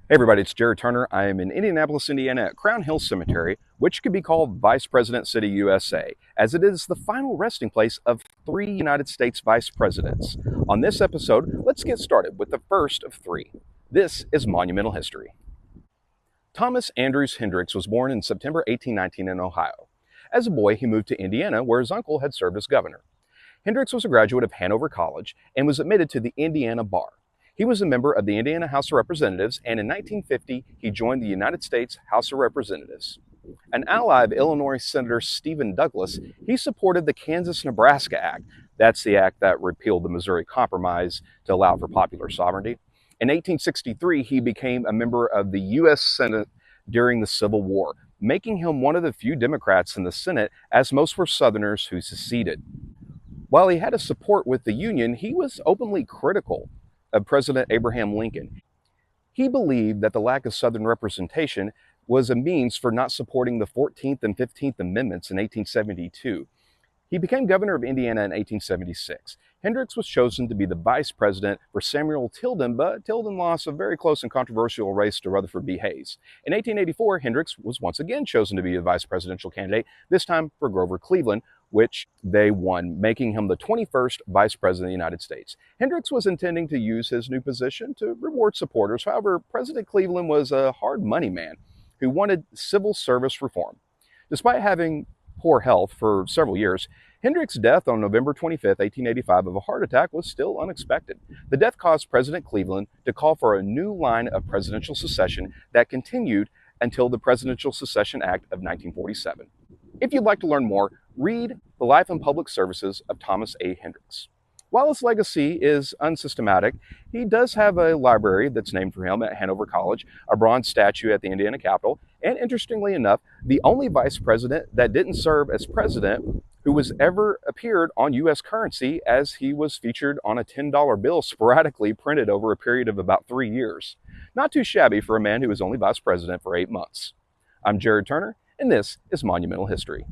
Hey everybody, it's Jared Turner. I am in Indianapolis, Indiana at Crown Hill Cemetery, which could be called Vice President City, USA, as it is the final resting place of three United States vice presidents. On this episode, let's get started with the first of three. This is Monumental History. Thomas Andrews Hendricks was born in September 1819 in Ohio. As a boy, he moved to Indiana, where his uncle had served as governor. Hendricks was a graduate of Hanover College and was admitted to the Indiana Bar. He was a member of the Indiana House of Representatives, and in 1950, he joined the United States House of Representatives. An ally of Illinois Senator Stephen Douglas, he supported the Kansas-Nebraska Act. That's the act that repealed the Missouri Compromise to allow for popular sovereignty. In 1863, he became a member of the U.S. Senate during the Civil War, making him one of the few Democrats in the Senate, as most were Southerners who seceded. While he had a support with the Union, he was openly critical of President Abraham Lincoln. He believed that the lack of Southern representation was a means for not supporting the 14th and 15th Amendments in 1872. He became governor of Indiana in 1876. Hendricks was chosen to be the vice president for Samuel Tilden, but Tilden lost a very close and controversial race to Rutherford B. Hayes. In 1884, Hendricks was once again chosen to be the vice presidential candidate, this time for Grover Cleveland, which they won, making him the 21st vice president of the United States. Hendricks was intending to use his new position to reward supporters. However, President Cleveland was a hard money man who wanted civil service reform. Despite having poor health for several years, Hendricks' death on November 25, 1885, of a heart attack was still unexpected. The death caused President Cleveland to call for a new line of presidential succession that continued until the Presidential Succession Act of 1947. If you'd like to learn more, read The Life and Public Services of Thomas A. Hendricks. While his legacy is unsystematic, he does have a library that's named for him at Hanover College, a bronze statue at the Indiana Capitol, and interestingly enough, the only vice president that didn't serve as president who was ever appeared on U.S. currency, as he was featured on a $10 bill sporadically printed over a period of about 3 years. Not too shabby for a man who was only vice president for 8 months. I'm Jared Turner, and this is Monumental History.